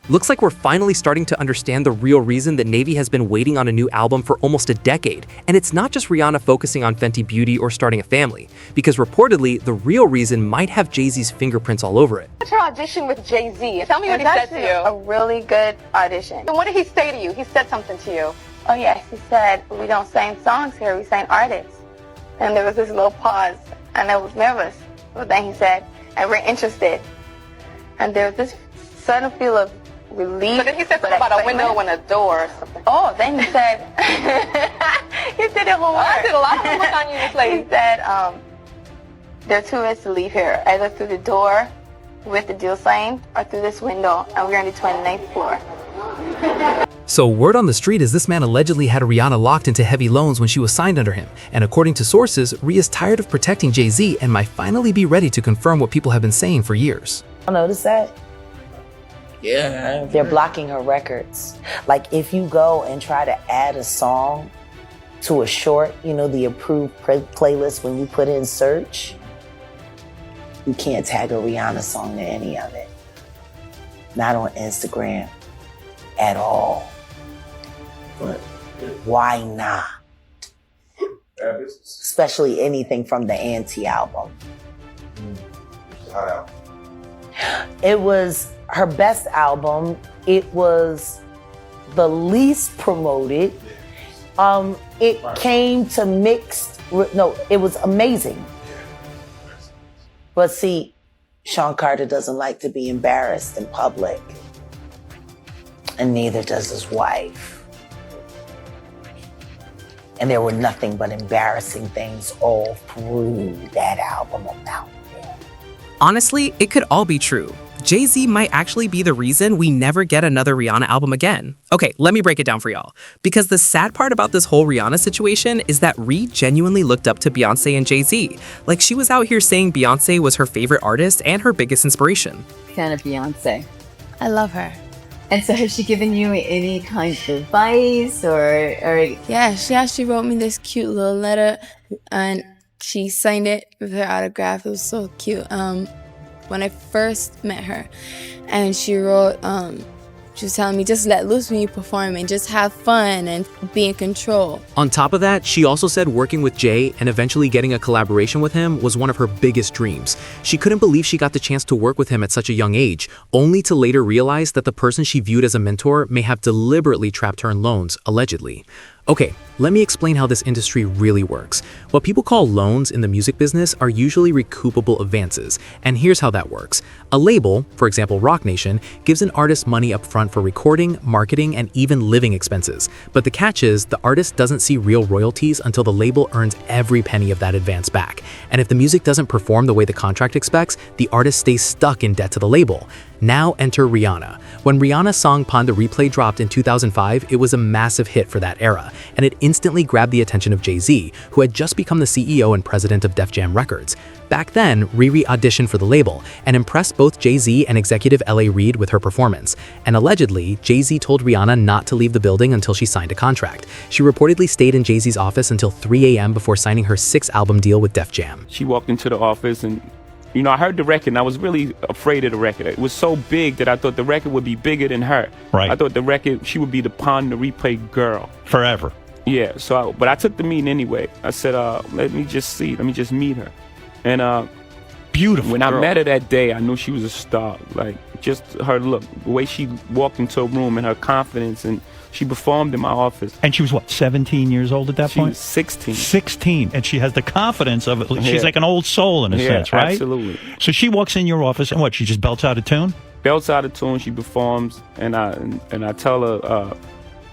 Looks like we're finally starting to understand the real reason that Navy has been waiting on a new album for almost a decade. And it's not just Rihanna focusing on Fenty Beauty or starting a family, because reportedly, the real reason might have Jay-Z's fingerprints all over it. What's your audition with Jay-Z? Tell me what he said to you. A really good audition. And what did he say to you? He said something to you. Oh yes, he said, we don't sing songs here, we sing artists. And there was this little pause, and I was nervous. But then he said, and we're interested. And there was this sudden feel of relief. So then he said something about a window and a door or something. Oh, then he said, he said it whole word. I did a lot of homework on you, this lady. He said, there are two ways to leave here, either through the door with the deal signed or through this window, and we're on the 29th floor. So word on the street is this man allegedly had Rihanna locked into heavy loans when she was signed under him. And according to sources, Rhia's tired of protecting Jay-Z and might finally be ready to confirm what people have been saying for years. Notice that? Yeah. They're blocking her records. Like if you go and try to add a song to a short, the approved playlist when you put in search, you can't tag a Rihanna song to any of it. Not on Instagram at all. But why not? Especially anything from the Anti album. It was her best album. It was the least promoted. It came to mixed, no, it was amazing. But see, Sean Carter doesn't like to be embarrassed in public. And neither does his wife. And there were nothing but embarrassing things all through that album about them. Honestly, it could all be true. Jay-Z might actually be the reason we never get another Rihanna album again. Okay, let me break it down for y'all. Because the sad part about this whole Rihanna situation is that Rhi genuinely looked up to Beyonce and Jay-Z. Like, she was out here saying Beyonce was her favorite artist and her biggest inspiration. Fan of Beyonce. I love her. And so has she given you any kind of advice or? Yeah, she actually wrote me this cute little letter and she signed it with her autograph. It was so cute. When I first met her, and she wrote, she was telling me, just let loose when you perform and just have fun and be in control. On top of that, she also said working with Jay and eventually getting a collaboration with him was one of her biggest dreams. She couldn't believe she got the chance to work with him at such a young age, only to later realize that the person she viewed as a mentor may have deliberately trapped her in loans, allegedly. Okay, let me explain how this industry really works. What people call loans in the music business are usually recoupable advances, and here's how that works. A label, for example Roc Nation, gives an artist money up front for recording, marketing, and even living expenses. But the catch is, the artist doesn't see real royalties until the label earns every penny of that advance back. And if the music doesn't perform the way the contract expects, the artist stays stuck in debt to the label. Now enter Rihanna. When Rihanna's song Pon de Replay dropped in 2005, it was a massive hit for that era, and it instantly grabbed the attention of Jay-Z, who had just become the CEO and president of Def Jam Records. Back then, Riri auditioned for the label and impressed both Jay-Z and executive L.A. Reid with her performance. And allegedly, Jay-Z told Rihanna not to leave the building until she signed a contract. She reportedly stayed in Jay-Z's office until 3 a.m. before signing her 6th album deal with Def Jam. She walked into the office and I heard the record and I was really afraid of the record. It was so big that I thought the record would be bigger than her. Right. I thought the record, she would be the Pon de Replay girl. Forever. Yeah, but I took the meeting anyway. I said, let me just meet her. And beautiful when girl. I met her that day, I knew she was a star. Like, just her look, the way she walked into a room and her confidence, and she performed in my office. And she was what, 17 years old at that point? She was 16. 16, and she has the confidence of it. She's like an old soul in a sense, right? Absolutely. So she walks in your office and what, she just belts out a tune? Belts out a tune, she performs, and I tell her,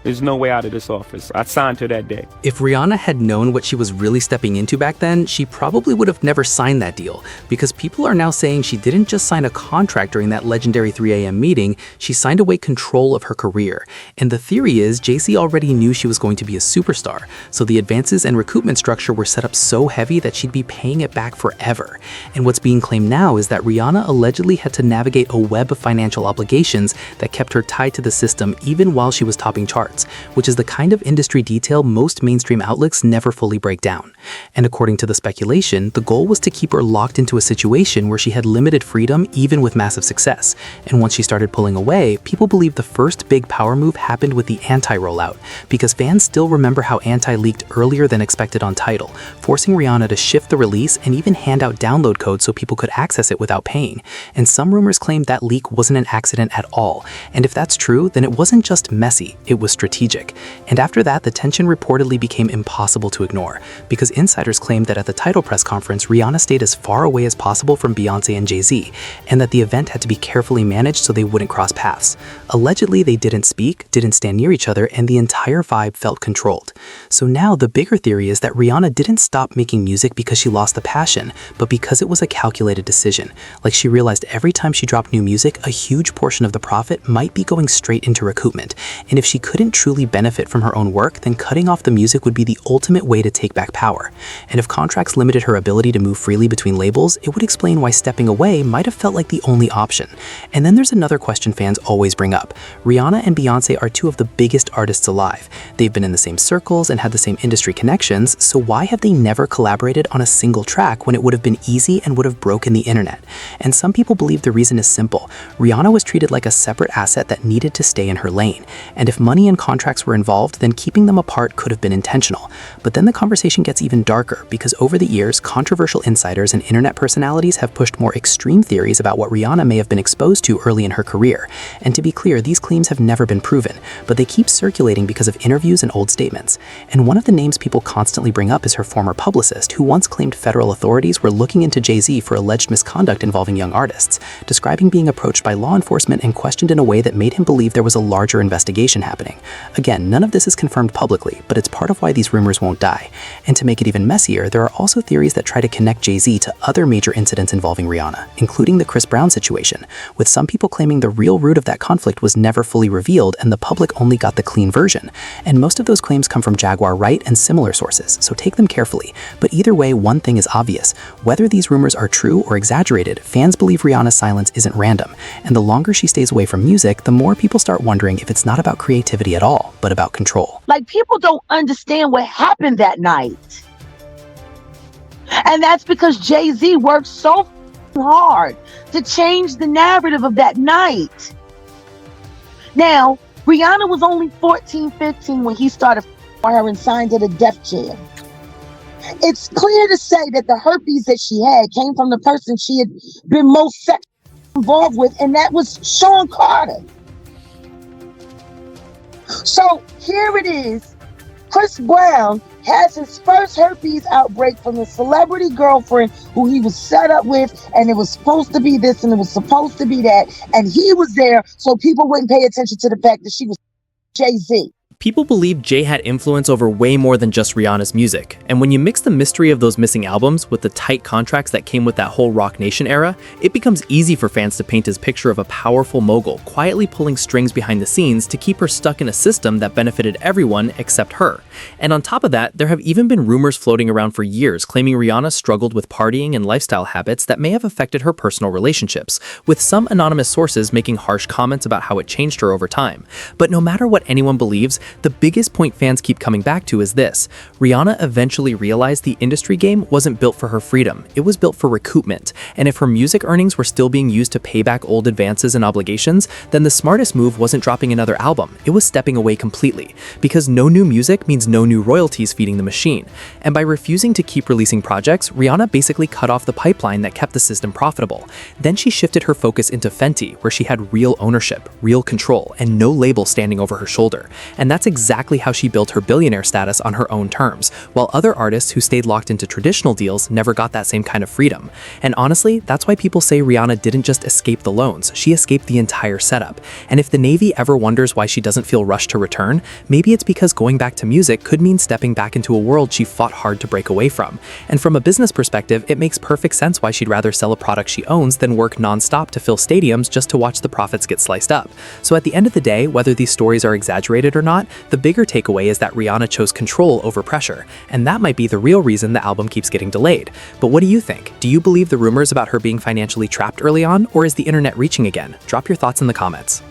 there's no way out of this office. I signed her that day. If Rihanna had known what she was really stepping into back then, she probably would have never signed that deal, because people are now saying she didn't just sign a contract during that legendary 3 a.m. meeting, she signed away control of her career. And the theory is Jay-Z already knew she was going to be a superstar, so the advances and recoupment structure were set up so heavy that she'd be paying it back forever. And what's being claimed now is that Rihanna allegedly had to navigate a web of financial obligations that kept her tied to the system even while she was topping charts. loans, which is the kind of industry detail most mainstream outlets never fully break down. And according to the speculation, the goal was to keep her locked into a situation where she had limited freedom even with massive success. And once she started pulling away, people believe the first big power move happened with the Anti rollout, because fans still remember how Anti leaked earlier than expected on Tidal, forcing Rihanna to shift the release and even hand out download codes so people could access it without paying. And some rumors claim that leak wasn't an accident at all. And if that's true, then it wasn't just messy, it was strategic. And after that, the tension reportedly became impossible to ignore, because insiders claimed that at the Tidal press conference, Rihanna stayed as far away as possible from Beyoncé and Jay-Z, and that the event had to be carefully managed so they wouldn't cross paths. Allegedly, they didn't speak, didn't stand near each other, and the entire vibe felt controlled. So now the bigger theory is that Rihanna didn't stop making music because she lost the passion, but because it was a calculated decision. Like she realized every time she dropped new music, a huge portion of the profit might be going straight into recoupment. And if she couldn't truly benefit from her own work, then cutting off the music would be the ultimate way to take back power. And if contracts limited her ability to move freely between labels, it would explain why stepping away might have felt like the only option. And then there's another question fans always bring up. Rihanna and Beyoncé are two of the biggest artists alive. They've been in the same circles and had the same industry connections, so why have they never collaborated on a single track when it would have been easy and would have broken the internet? And some people believe the reason is simple. Rihanna was treated like a separate asset that needed to stay in her lane. And if money and contracts were involved, then keeping them apart could have been intentional. But then the conversation gets even darker, because over the years, controversial insiders and internet personalities have pushed more extreme theories about what Rihanna may have been exposed to early in her career. And to be clear, these claims have never been proven, but they keep circulating because of interviews and old statements. And one of the names people constantly bring up is her former publicist, who once claimed federal authorities were looking into Jay-Z for alleged misconduct involving young artists, describing being approached by law enforcement and questioned in a way that made him believe there was a larger investigation happening. Again, none of this is confirmed publicly, but it's part of why these rumors won't die. And to make it even messier, there are also theories that try to connect Jay-Z to other major incidents involving Rihanna, including the Chris Brown situation, with some people claiming the real root of that conflict was never fully revealed and the public only got the clean version. And most of those claims come from Jaguar Wright and similar sources, so take them carefully. But either way, one thing is obvious. Whether these rumors are true or exaggerated, fans believe Rihanna's silence isn't random. And the longer she stays away from music, the more people start wondering if it's not about creativity at all, but about control. Like, people don't understand what happened that night. And that's because Jay-Z worked so hard to change the narrative of that night. Now, Rihanna was only 14, 15 when he started her and signed to the Def Jam. It's clear to say that the herpes that she had came from the person she had been most sexually involved with, and that was Sean Carter. So here it is. Chris Brown has his first herpes outbreak from a celebrity girlfriend who he was set up with, and it was supposed to be this and it was supposed to be that, and he was there so people wouldn't pay attention to the fact that she was Jay-Z. People believe Jay had influence over way more than just Rihanna's music, and when you mix the mystery of those missing albums with the tight contracts that came with that whole Roc Nation era, it becomes easy for fans to paint his picture of a powerful mogul quietly pulling strings behind the scenes to keep her stuck in a system that benefited everyone except her. And on top of that, there have even been rumors floating around for years claiming Rihanna struggled with partying and lifestyle habits that may have affected her personal relationships, with some anonymous sources making harsh comments about how it changed her over time. But no matter what anyone believes, the biggest point fans keep coming back to is this. Rihanna eventually realized the industry game wasn't built for her freedom, it was built for recoupment. And if her music earnings were still being used to pay back old advances and obligations, then the smartest move wasn't dropping another album, it was stepping away completely. Because no new music means no new royalties feeding the machine. And by refusing to keep releasing projects, Rihanna basically cut off the pipeline that kept the system profitable. Then she shifted her focus into Fenty, where she had real ownership, real control, and no label standing over her shoulder. And that's exactly how she built her billionaire status on her own terms, while other artists who stayed locked into traditional deals never got that same kind of freedom. And honestly, that's why people say Rihanna didn't just escape the loans, she escaped the entire setup. And if the Navy ever wonders why she doesn't feel rushed to return, maybe it's because going back to music could mean stepping back into a world she fought hard to break away from. And from a business perspective, it makes perfect sense why she'd rather sell a product she owns than work nonstop to fill stadiums just to watch the profits get sliced up. So at the end of the day, whether these stories are exaggerated or not, the bigger takeaway is that Rihanna chose control over pressure, and that might be the real reason the album keeps getting delayed. But what do you think? Do you believe the rumors about her being financially trapped early on, or is the internet reaching again? Drop your thoughts in the comments.